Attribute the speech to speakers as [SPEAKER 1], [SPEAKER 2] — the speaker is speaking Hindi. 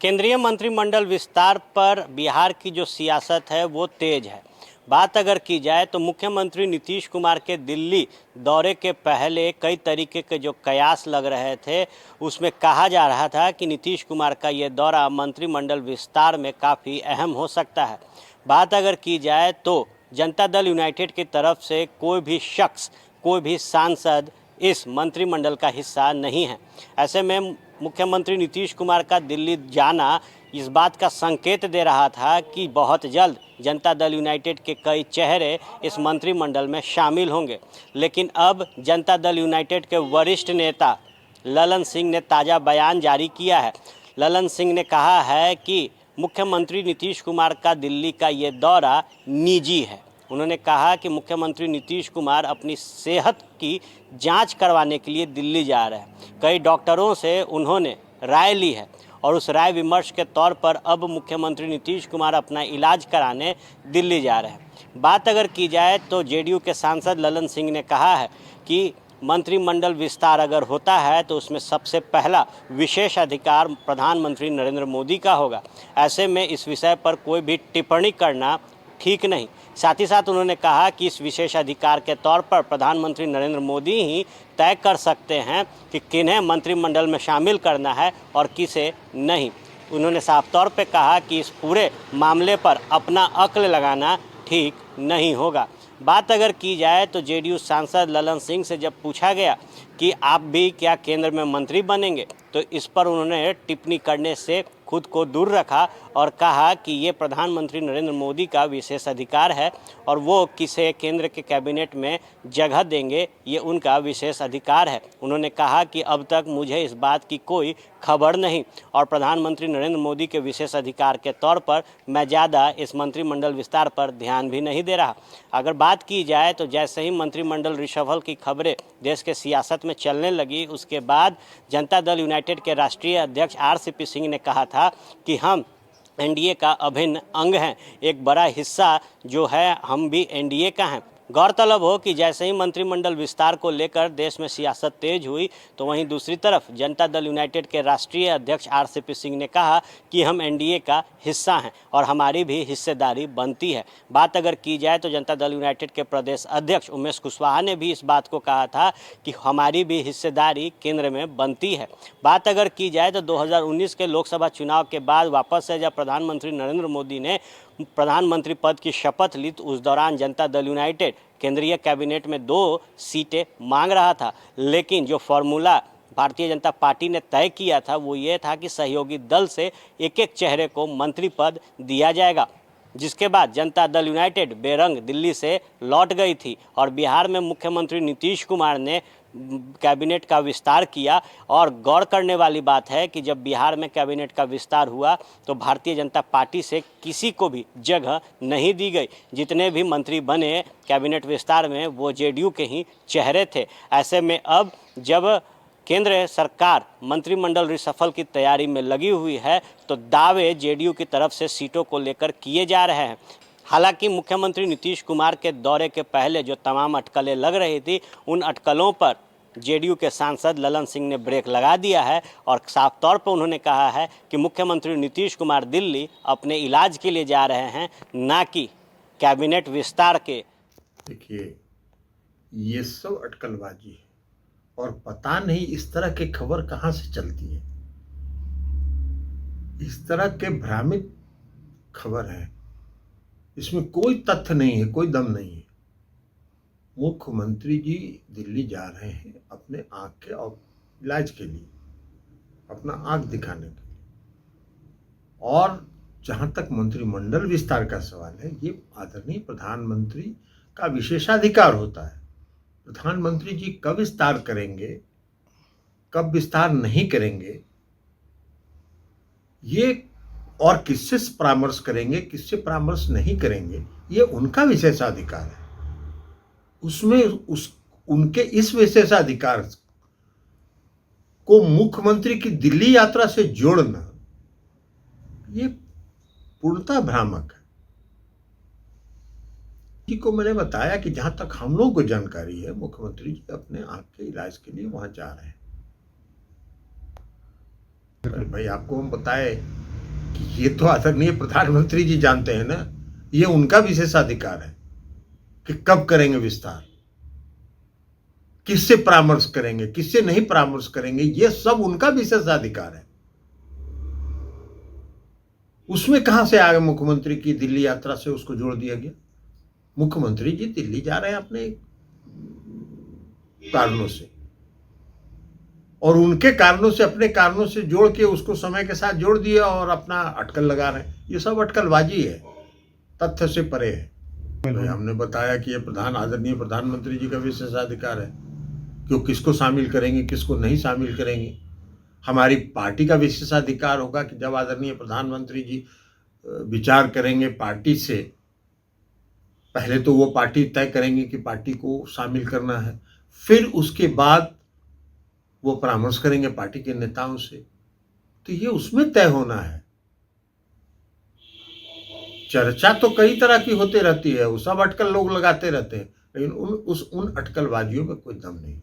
[SPEAKER 1] केंद्रीय मंत्रिमंडल विस्तार पर बिहार की जो सियासत है वो तेज है। बात अगर की जाए तो मुख्यमंत्री नीतीश कुमार के दिल्ली दौरे के पहले कई तरीके के जो कयास लग रहे थे, उसमें कहा जा रहा था कि नीतीश कुमार का ये दौरा मंत्रिमंडल विस्तार में काफ़ी अहम हो सकता है। बात अगर की जाए तो जनता दल यूनाइटेड की तरफ से कोई भी शख्स, कोई भी सांसद इस मंत्रिमंडल का हिस्सा नहीं है। ऐसे में मुख्यमंत्री नीतीश कुमार का दिल्ली जाना इस बात का संकेत दे रहा था कि बहुत जल्द जनता दल यूनाइटेड के कई चेहरे इस मंत्रिमंडल में शामिल होंगे। लेकिन अब जनता दल यूनाइटेड के वरिष्ठ नेता ललन सिंह ने ताज़ा बयान जारी किया है। ललन सिंह ने कहा है कि मुख्यमंत्री नीतीश कुमार का दिल्ली का ये दौरा निजी है। उन्होंने कहा कि मुख्यमंत्री नीतीश कुमार अपनी सेहत की जांच करवाने के लिए दिल्ली जा रहे हैं। कई डॉक्टरों से उन्होंने राय ली है और उस राय विमर्श के तौर पर अब मुख्यमंत्री नीतीश कुमार अपना इलाज कराने दिल्ली जा रहे हैं। बात अगर की जाए तो जेडीयू के सांसद ललन सिंह ने कहा है कि मंत्रिमंडल विस्तार अगर होता है तो उसमें सबसे पहला विशेष अधिकार प्रधानमंत्री नरेंद्र मोदी का होगा। ऐसे में इस विषय पर कोई भी टिप्पणी करना ठीक नहीं। साथ ही साथ उन्होंने कहा कि इस विशेष अधिकार के तौर पर प्रधानमंत्री नरेंद्र मोदी ही तय कर सकते हैं कि किन्हें मंत्रिमंडल में शामिल करना है और किसे नहीं। उन्होंने साफ तौर पे कहा कि इस पूरे मामले पर अपना अक्ल लगाना ठीक नहीं होगा। बात अगर की जाए तो जेडीयू सांसद ललन सिंह से जब पूछा गया कि आप भी क्या केंद्र में मंत्री बनेंगे, तो इस पर उन्होंने टिप्पणी करने से खुद को दूर रखा और कहा कि ये प्रधानमंत्री नरेंद्र मोदी का विशेष अधिकार है और वो किसे केंद्र के कैबिनेट में जगह देंगे ये उनका विशेष अधिकार है। उन्होंने कहा कि अब तक मुझे इस बात की कोई खबर नहीं और प्रधानमंत्री नरेंद्र मोदी के विशेष अधिकार के तौर पर मैं ज़्यादा इस मंत्रिमंडल विस्तार पर ध्यान भी नहीं दे रहा। अगर बात की जाए तो जैसे ही मंत्रिमंडल रिशफल की खबरें देश के सियासत में चलने लगी, उसके बाद जनता दल यूनाइटेड के राष्ट्रीय अध्यक्ष आरसीपी सिंह ने कहा था कि हम एनडीए का अभिन्न अंग हैं, एक बड़ा हिस्सा जो है हम भी एनडीए का हैं। गौरतलब हो कि जैसे ही मंत्रिमंडल विस्तार को लेकर देश में सियासत तेज हुई तो वहीं दूसरी तरफ जनता दल यूनाइटेड के राष्ट्रीय अध्यक्ष आरसीपी सिंह ने कहा कि हम एनडीए का हिस्सा हैं और हमारी भी हिस्सेदारी बनती है। बात अगर की जाए तो जनता दल यूनाइटेड के प्रदेश अध्यक्ष उमेश कुशवाहा ने भी इस बात को कहा था कि हमारी भी हिस्सेदारी केंद्र में बनती है। बात अगर की जाए तो 2019 के लोकसभा चुनाव के बाद वापस से जब प्रधानमंत्री नरेंद्र मोदी ने प्रधानमंत्री पद की शपथ ली तो उस दौरान जनता दल यूनाइटेड केंद्रीय कैबिनेट में 2 सीटें मांग रहा था। लेकिन जो फॉर्मूला भारतीय जनता पार्टी ने तय किया था वो ये था कि सहयोगी दल से एक एक चेहरे को मंत्री पद दिया जाएगा, जिसके बाद जनता दल यूनाइटेड बेरंग दिल्ली से लौट गई थी और बिहार में मुख्यमंत्री नीतीश कुमार ने कैबिनेट का विस्तार किया। और गौर करने वाली बात है कि जब बिहार में कैबिनेट का विस्तार हुआ तो भारतीय जनता पार्टी से किसी को भी जगह नहीं दी गई। जितने भी मंत्री बने कैबिनेट विस्तार में वो जेडीयू के ही चेहरे थे। ऐसे में अब जब केंद्र सरकार मंत्रिमंडल रिशफल की तैयारी में लगी हुई है तो दावे जेडीयू की तरफ से सीटों को लेकर किए जा रहे हैं। हालांकि मुख्यमंत्री नीतीश कुमार के दौरे के पहले जो तमाम अटकलें लग रही थी, उन अटकलों पर जेडीयू के सांसद ललन सिंह ने ब्रेक लगा दिया है और साफ तौर पर उन्होंने कहा है कि मुख्यमंत्री नीतीश कुमार दिल्ली अपने इलाज के लिए जा रहे हैं, ना कि कैबिनेट विस्तार के।
[SPEAKER 2] देखिए, ये सब अटकलबाजी है और पता नहीं इस तरह की खबर कहाँ से चलती है। इस तरह के भ्रामित खबर है, इसमें कोई तथ्य नहीं है, कोई दम नहीं है। मुख्यमंत्री जी दिल्ली जा रहे हैं अपने आंख के और इलाज के लिए, अपना आंख दिखाने के लिए। और जहां तक मंत्रिमंडल विस्तार का सवाल है, ये आदरणीय प्रधानमंत्री का विशेषाधिकार होता है। प्रधानमंत्री जी कब विस्तार करेंगे, कब विस्तार नहीं करेंगे, ये और किससे परामर्श करेंगे, किससे परामर्श नहीं करेंगे, ये उनका विशेषाधिकार है। उसमें उनके इस विशेषाधिकार को मुख्यमंत्री की दिल्ली यात्रा से जोड़ना ये पूर्णतः भ्रामक है। जी को मैंने बताया कि जहां तक हम लोगों को जानकारी है, मुख्यमंत्री जी अपने आंख के इलाज के लिए वहां जा रहे हैं। भाई आपको हम बताए कि ये तो आदरणीय प्रधानमंत्री जी जानते हैं ना, ये उनका विशेषाधिकार है कि कब करेंगे विस्तार, किससे परामर्श करेंगे, किससे नहीं परामर्श करेंगे, ये सब उनका विशेषाधिकार है। उसमें कहां से आ गए मुख्यमंत्री की दिल्ली यात्रा से उसको जोड़ दिया गया? मुख्यमंत्री जी दिल्ली जा रहे हैं अपने कारणों से, और उनके कारणों से, अपने कारणों से जोड़ के उसको समय के साथ जोड़ दिया और अपना अटकल लगा रहे हैं। ये सब अटकलबाजी है, तथ्य से परे है। हमने बताया कि ये आदरणीय प्रधानमंत्री जी का विशेषाधिकार है कि वो किसको शामिल करेंगे, किसको नहीं शामिल करेंगे। हमारी पार्टी का विशेषाधिकार होगा कि जब आदरणीय प्रधानमंत्री जी विचार करेंगे पार्टी से, पहले तो वो पार्टी तय करेंगे कि पार्टी को शामिल करना है, फिर उसके बाद वो परामर्श करेंगे पार्टी के नेताओं से। तो ये उसमें तय होना है। चर्चा तो कई तरह की होती रहती है, वो सब अटकल लोग लगाते रहते हैं, लेकिन उन अटकलबाजियों में कोई दम नहीं।